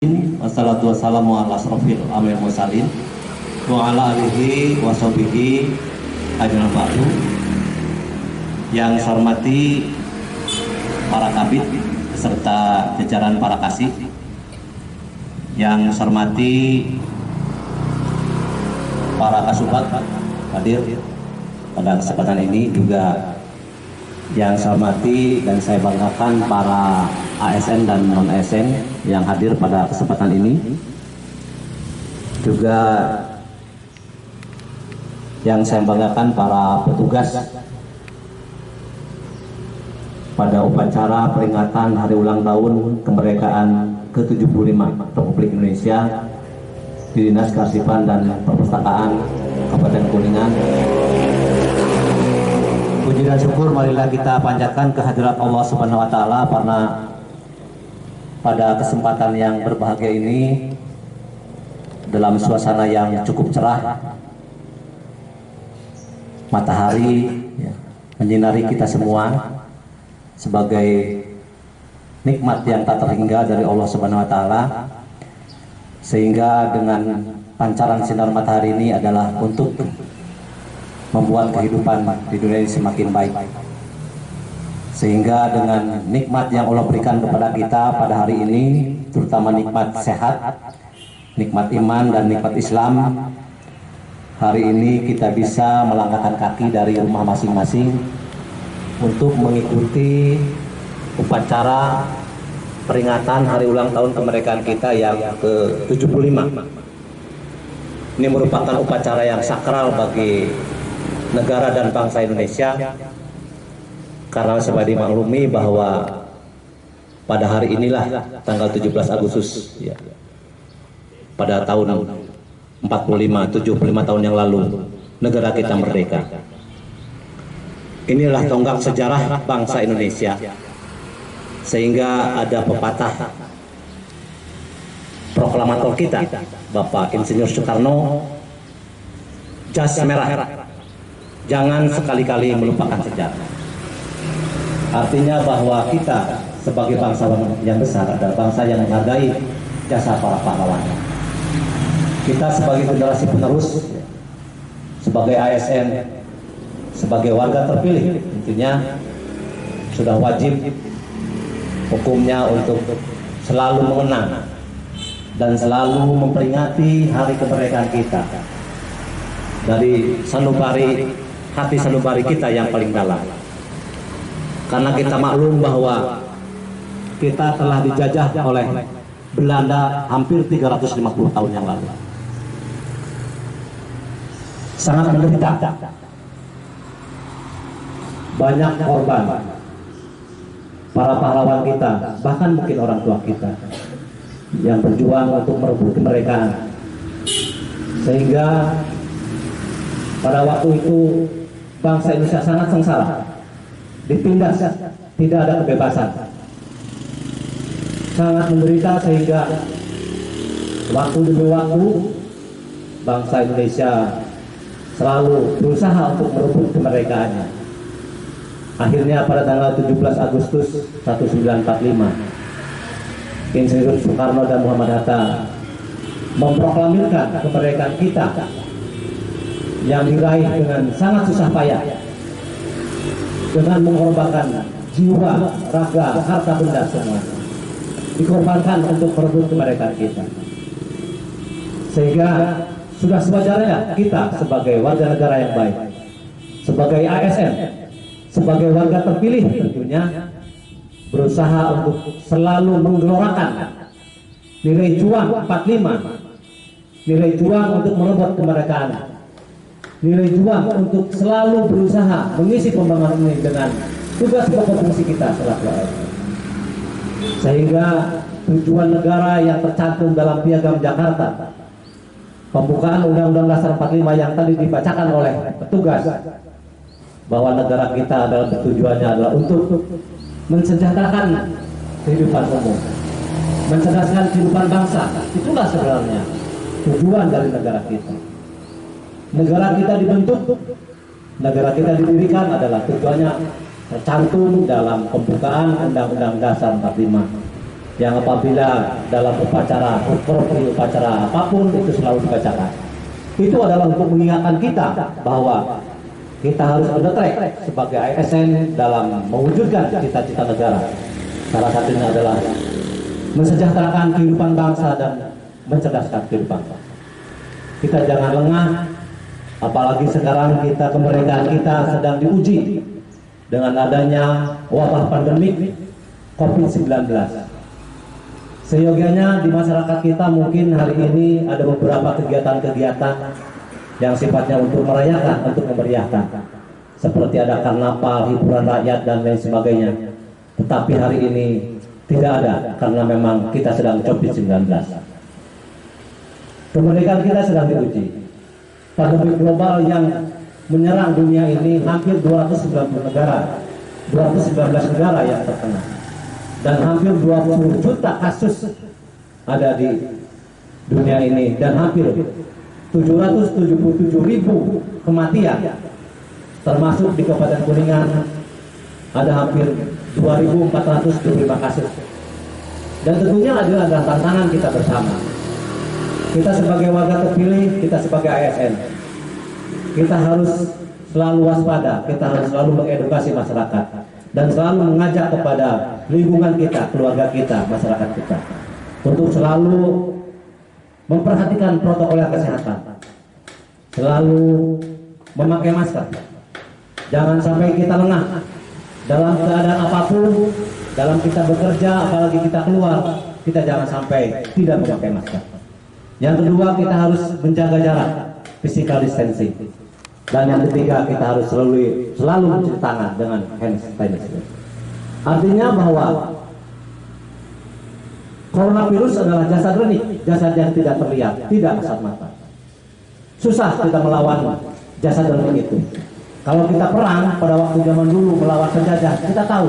Wassalatu wassalamu ala asrofil amil mursalin wa ala alihi wa sahbihi ajmain ba'du. Yang saya hormati para kabid beserta jajaran para kasih, yang saya hormati para kasubag hadir pada kesempatan ini, juga yang saya hormati dan saya banggakan para ASN dan non-ASN yang hadir pada kesempatan ini, juga yang saya banggakan para petugas pada upacara peringatan hari ulang tahun kemerdekaan ke-75 Republik Indonesia di Dinas Kearsipan dan Perpustakaan Kabupaten Kuningan. Puji dan syukur marilah kita panjatkan kehadirat Allah Subhanahu wa taala, karena pada kesempatan yang berbahagia ini, dalam suasana yang cukup cerah, matahari menyinari kita semua sebagai nikmat yang tak terhingga dari Allah Subhanahu wa taala, sehingga dengan pancaran sinar matahari ini adalah untuk membuat kehidupan di dunia ini semakin baik. Sehingga dengan nikmat yang Allah berikan kepada kita pada hari ini, terutama nikmat sehat, nikmat iman dan nikmat Islam, hari ini kita bisa melangkahkan kaki dari rumah masing-masing untuk mengikuti upacara peringatan hari ulang tahun kemerdekaan kita yang ke-75. Ini merupakan upacara yang sakral bagi negara dan bangsa Indonesia, karena sebagai dimaklumi bahwa pada hari inilah tanggal 17 Agustus ya, pada tahun 75 tahun yang lalu negara kita merdeka. Inilah tonggak sejarah bangsa Indonesia, sehingga ada pepatah proklamator kita Bapak Insinyur Soekarno, jas merah, jangan sekali-kali melupakan sejarah. Artinya bahwa kita sebagai bangsa yang besar adalah bangsa yang menghargai jasa para pahlawan. Kita sebagai generasi penerus, sebagai ASN, sebagai warga terpilih, tentunya sudah wajib hukumnya untuk selalu mengenang dan selalu memperingati hari kemerdekaan kita dari sanubari hati sanubari kita yang paling dalam. Karena kita maklum bahwa kita telah dijajah oleh Belanda hampir 350 tahun yang lalu. Sangat menderita. Banyak korban. Para pahlawan kita, bahkan mungkin orang tua kita, yang berjuang untuk merebut kemerdekaan. Sehingga pada waktu itu bangsa Indonesia sangat sengsara, ditindas, tidak ada kebebasan, sangat menderita, sehingga waktu demi waktu bangsa Indonesia selalu berusaha untuk merebut kemerdekaannya. Akhirnya pada tanggal 17 Agustus 1945 Insinyur Soekarno dan Muhammad Hatta memproklamirkan kemerdekaan kita yang diraih dengan sangat susah payah, dengan mengorbankan jiwa, raga, harta benda semua dikorbankan untuk merebut kemerdekaan kita. Sehingga sudah sewajarnya kita sebagai warga negara yang baik, sebagai ASN, sebagai warga terpilih tentunya, berusaha untuk selalu menggelorakan nilai juang 45, nilai juang untuk merebut kemerdekaan, nilai juang untuk selalu berusaha mengisi pembangunan ini dengan tugas pokok fungsi kita selaku ASN. Sehingga tujuan negara yang tercantum dalam Piagam Jakarta, pembukaan Undang-Undang Dasar 45 yang tadi dibacakan oleh petugas, bahwa negara kita adalah tujuannya adalah untuk mensejahterakan kehidupan umum, mencerdaskan kehidupan bangsa. Itulah sebenarnya tujuan dari negara kita. Negara kita dibentuk, negara kita didirikan adalah tujuannya tercantum dalam pembukaan Undang-Undang Dasar 45. yang apabila dalam upacara apapun itu selalu dibacakan. Itu adalah untuk mengingatkan kita bahwa kita harus on the track sebagai ASN dalam mewujudkan cita-cita negara. Salah satunya adalah mensejahterakan kehidupan bangsa dan mencerdaskan kehidupan bangsa. Kita jangan lengah, apalagi sekarang kemerdekaan kita sedang diuji dengan adanya wabah pandemik COVID-19. Seyogianya di masyarakat kita mungkin hari ini ada beberapa kegiatan-kegiatan yang sifatnya untuk merayakan, untuk memeriahkan, seperti ada karnaval, hiburan rakyat dan lain sebagainya. Tetapi hari ini tidak ada karena memang kita sedang COVID-19. Kemerdekaan kita sedang diuji. Pandemi global yang menyerang dunia ini hampir 219 negara yang terkena. Dan hampir 20 juta kasus ada di dunia ini dan hampir 777.000 kematian, termasuk di Kabupaten Kuningan ada hampir 2.425 kasus. Dan tentunya adalah tantangan kita bersama. Kita sebagai warga terpilih, kita sebagai ASN, kita harus selalu waspada, kita harus selalu mengedukasi masyarakat dan selalu mengajak kepada lingkungan kita, keluarga kita, masyarakat kita untuk selalu memperhatikan protokol kesehatan, selalu memakai masker. Jangan sampai kita lengah dalam keadaan apapun, dalam kita bekerja, apalagi kita keluar, kita jangan sampai tidak memakai masker. Yang kedua, kita harus menjaga jarak, physical distancing. Dan yang ketiga, kita harus selalu mencuci tangan dengan hand sanitizer. Artinya bahwa coronavirus adalah jasad renik, jasad yang tidak terlihat, tidak kasat mata. Susah kita melawan jasad renik itu. Kalau kita perang pada waktu zaman dulu melawan penjajah, kita tahu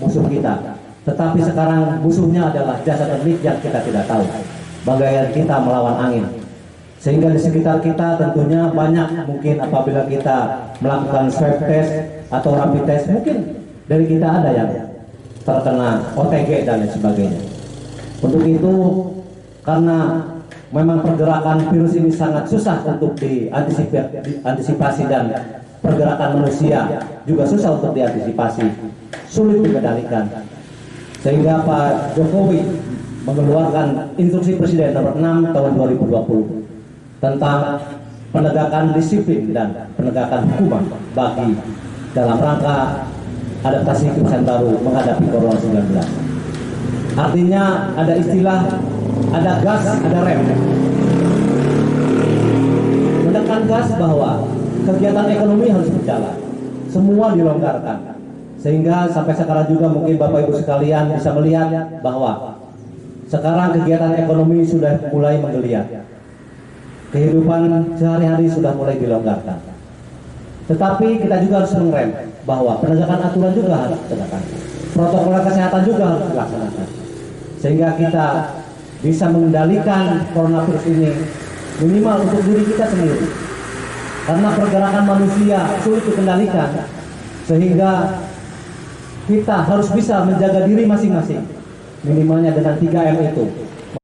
musuh kita. Tetapi sekarang musuhnya adalah jasad renik yang kita tidak tahu. Bagaimana kita melawan angin. Sehingga di sekitar kita tentunya banyak mungkin apabila kita melakukan swab test atau rapid test, mungkin dari kita ada yang terkena OTG dan lain sebagainya. Untuk itu, karena memang pergerakan virus ini sangat susah untuk diantisipasi dan pergerakan manusia juga susah untuk diantisipasi, sulit dikendalikan. Sehingga Pak Jokowi mengeluarkan instruksi Presiden nomor 6 tahun 2020 tentang penegakan disiplin dan penegakan hukuman bagi dalam rangka adaptasi kebiasaan baru menghadapi Corona 19. Artinya ada istilah, ada gas, ada rem. Menekan gas bahwa kegiatan ekonomi harus berjalan, semua dilonggarkan. Sehingga sampai sekarang juga mungkin Bapak Ibu sekalian bisa melihat bahwa sekarang kegiatan ekonomi sudah mulai menggeliat. Kehidupan sehari-hari sudah mulai dilonggarkan. Tetapi kita juga harus mengerem bahwa penegakan aturan juga harus ditegakkan. Protokol kesehatan juga harus dilaksanakan. Sehingga kita bisa mengendalikan coronavirus ini minimal untuk diri kita sendiri. Karena pergerakan manusia sulit dikendalikan. Sehingga kita harus bisa menjaga diri masing-masing. Minimalnya dengan 3M itu.